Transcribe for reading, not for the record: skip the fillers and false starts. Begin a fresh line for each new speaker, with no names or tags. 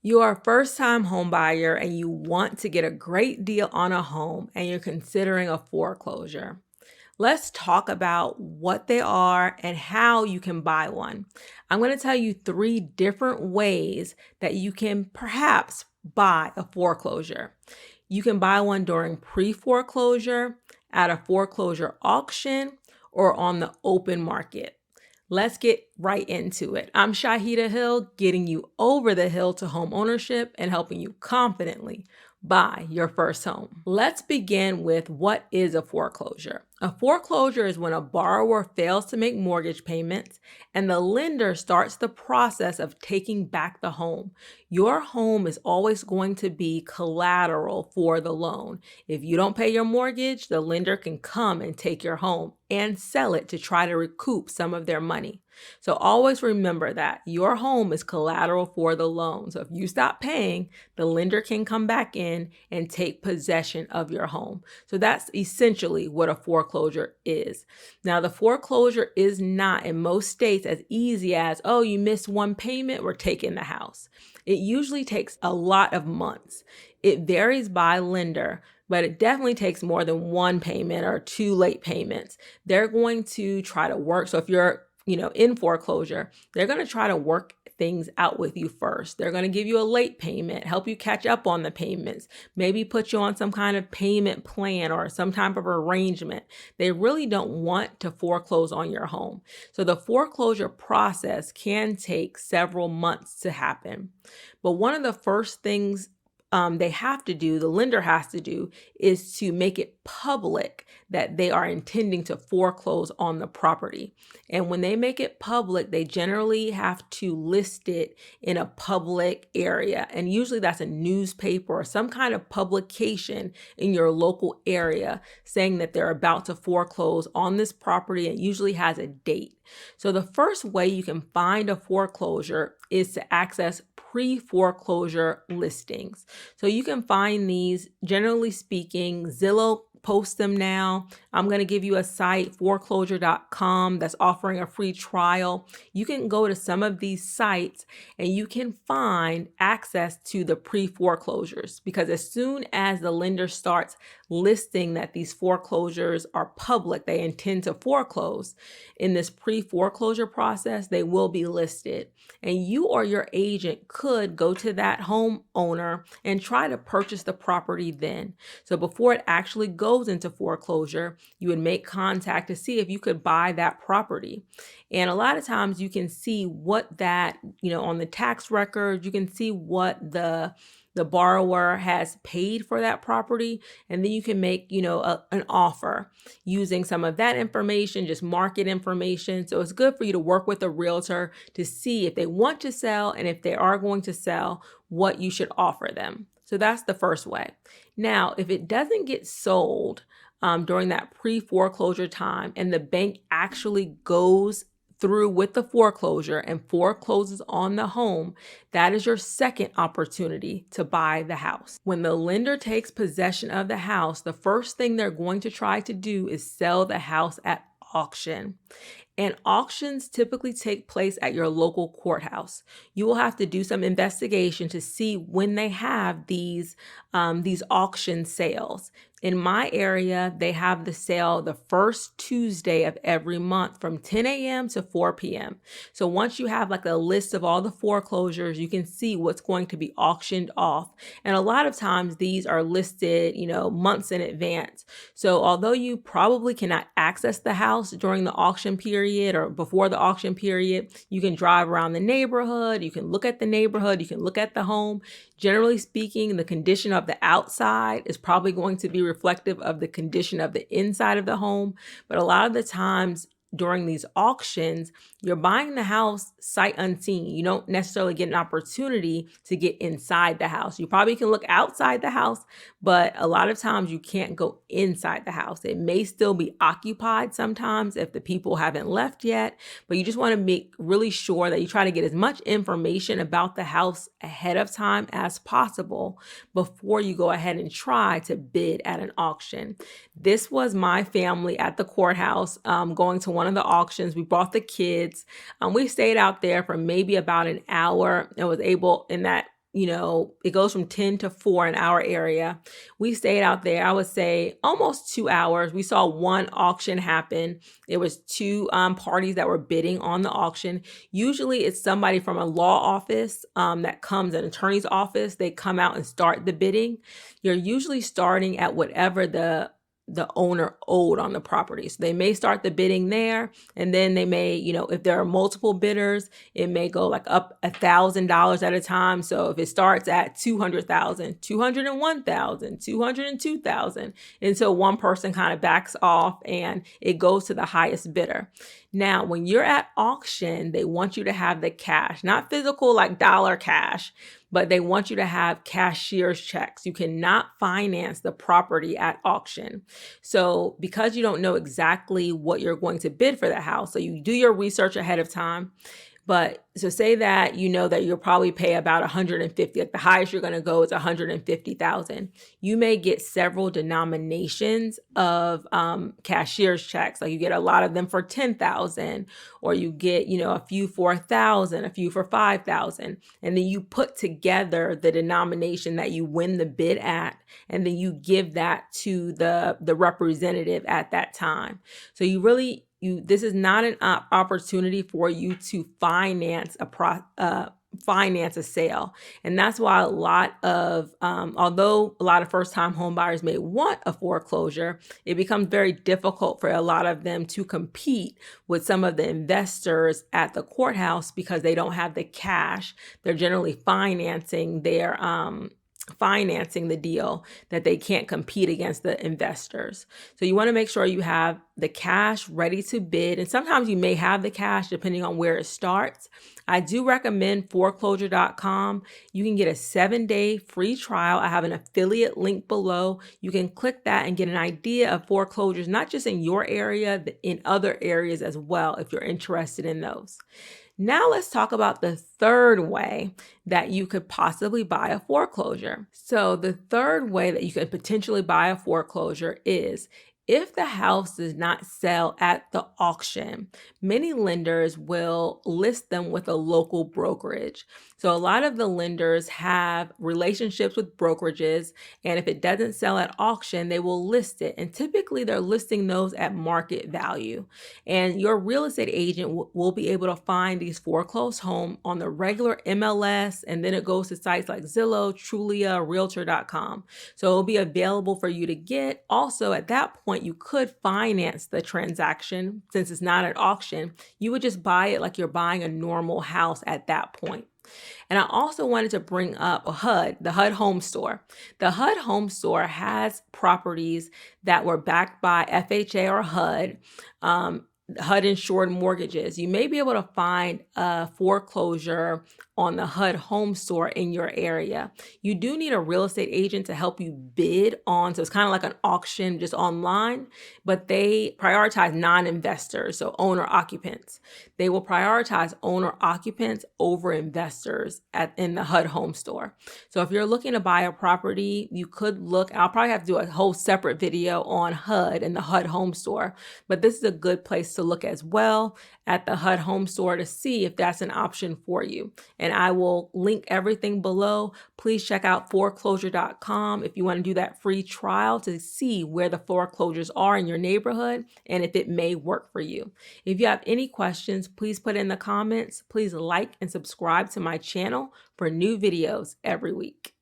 You are a first-time home buyer and you want to get a great deal on a home and you're considering a foreclosure. Let's talk about what they are and how you can buy one. I'm going to tell you 3 different ways that you can perhaps buy a foreclosure. You can buy one during pre-foreclosure, at a foreclosure auction, or on the open market. Let's get right into it. I'm Shaheedah Hill, getting you over the hill to home ownership and helping you confidently buy your first home. Let's begin with what is a foreclosure. A foreclosure is when a borrower fails to make mortgage payments and the lender starts the process of taking back the home. Your home is always going to be collateral for the loan. If you don't pay your mortgage, the lender can come and take your home and sell it to try to recoup some of their money. So always remember that your home is collateral for the loan. So if you stop paying, the lender can come back in and take possession of your home. So that's essentially what a foreclosure is. Now, the foreclosure is not in most states as easy as, oh, you missed one payment, we're taking the house. It usually takes a lot of months. It varies by lender, but it definitely takes more than one payment or 2 late payments. They're going to try to work. So if you're in foreclosure, they're going to try to work things out with you first. They're going to give you a late payment, help you catch up on the payments, maybe put you on some kind of payment plan or some type of arrangement. They really don't want to foreclose on your home. So the foreclosure process can take several months to happen. But one of the first things they have to do, the lender has to do, is to make it public that they are intending to foreclose on the property. And when they make it public, they generally have to list it in a public area. And usually that's a newspaper or some kind of publication in your local area saying that they're about to foreclose on this property, and usually has a date. So the first way you can find a foreclosure is to access pre-foreclosure listings. So you can find these, generally speaking, Zillow posts them now. I'm going to give you a site, foreclosure.com, that's offering a free trial. You can go to some of these sites and you can find access to the pre-foreclosures, because as soon as the lender starts listing that these foreclosures are public, they intend to foreclose, in this pre-foreclosure process, they will be listed. And you or your agent could go to that homeowner and try to purchase the property then. So before it actually goes into foreclosure, you would make contact to see if you could buy that property. And a lot of times you can see what that, on the tax record, you can see what the borrower has paid for that property, and then you can make, an offer using some of that information, just market information. So it's good for you to work with a realtor to see if they want to sell, and if they are going to sell, what you should offer them. So that's the first way. Now, if it doesn't get sold during that pre-foreclosure time and the bank actually goes through with the foreclosure and forecloses on the home, that is your second opportunity to buy the house. When the lender takes possession of the house, the first thing they're going to try to do is sell the house at auction. And auctions typically take place at your local courthouse. You will have to do some investigation to see when they have these auction sales. In my area, they have the sale the first Tuesday of every month from 10 a.m. to 4 p.m. So once you have like a list of all the foreclosures, you can see what's going to be auctioned off. And a lot of times these are listed, months in advance. So although you probably cannot access the house during the auction period or before the auction period, you can drive around the neighborhood, you can look at the neighborhood, you can look at the home. Generally speaking, the condition of the outside is probably going to be reflective of the condition of the inside of the home. But a lot of the times during these auctions, you're buying the house sight unseen. You don't necessarily get an opportunity to get inside the house. You probably can look outside the house, but a lot of times you can't go inside the house. It may still be occupied sometimes if the people haven't left yet, but you just want to make really sure that you try to get as much information about the house ahead of time as possible before you go ahead and try to bid at an auction. This was my family at the courthouse going to one of the auctions. We brought the kids. We stayed out there for maybe about an hour and was able in that it goes from 10 to 4 in our area. We stayed out there, I would say almost 2 hours. We saw one auction happen. There was two parties that were bidding on the auction. Usually it's somebody from a law office that comes, an attorney's office. They come out and start the bidding. You're usually starting at whatever the owner owed on the property. So they may start the bidding there, and then they may, if there are multiple bidders, it may go like up $1,000 at a time. So if it starts at 200,000, 201,000, 202,000, until one person kind of backs off and it goes to the highest bidder. Now, when you're at auction, they want you to have the cash, not physical like dollar cash, but they want you to have cashier's checks. You cannot finance the property at auction. So because you don't know exactly what you're going to bid for the house, so you do your research ahead of time. But so say that you know that you'll probably pay about 150, like the highest you're going to go is 150,000. You may get several denominations of cashier's checks. Like you get a lot of them for 10,000, or you get, a few for 1,000, a few for 5,000. And then you put together the denomination that you win the bid at, and then you give that to the representative at that time. So this is not an opportunity for you to finance a sale. And that's why although a lot of first-time home buyers may want a foreclosure, it becomes very difficult for a lot of them to compete with some of the investors at the courthouse because they don't have the cash. They're generally financing the deal, that they can't compete against the investors. So you want to make sure you have the cash ready to bid. And sometimes you may have the cash depending on where it starts. I do recommend foreclosure.com. You can get a 7-day free trial. I have an affiliate link below. You can click that and get an idea of foreclosures, not just in your area, but in other areas as well, if you're interested in those. Now let's talk about the third way that you could possibly buy a foreclosure. So the third way that you could potentially buy a foreclosure is if the house does not sell at the auction. Many lenders will list them with a local brokerage. So a lot of the lenders have relationships with brokerages, and if it doesn't sell at auction, they will list it. And typically they're listing those at market value. And your real estate agent will be able to find these foreclosed homes on the regular MLS, and then it goes to sites like Zillow, Trulia, Realtor.com. So it'll be available for you to get. Also, at that point, you could finance the transaction. Since it's not an auction, you would just buy it like you're buying a normal house at that point. And I also wanted to bring up HUD, the HUD Home Store. The HUD Home Store has properties that were backed by FHA or HUD. HUD insured mortgages. You may be able to find a foreclosure on the HUD Home Store in your area. You do need a real estate agent to help you bid on, so it's kind of like an auction just online, but they prioritize non-investors, so owner occupants. They will prioritize owner occupants over investors in the HUD Home Store. So if you're looking to buy a property, you could look, I'll probably have to do a whole separate video on HUD and the HUD Home Store, but this is a good place to look as well at the HUD Home Store to see if that's an option for you. And I will link everything below. Please check out foreclosure.com if you want to do that free trial to see where the foreclosures are in your neighborhood and if it may work for you. If you have any questions, please put in the comments. Please like and subscribe to my channel for new videos every week.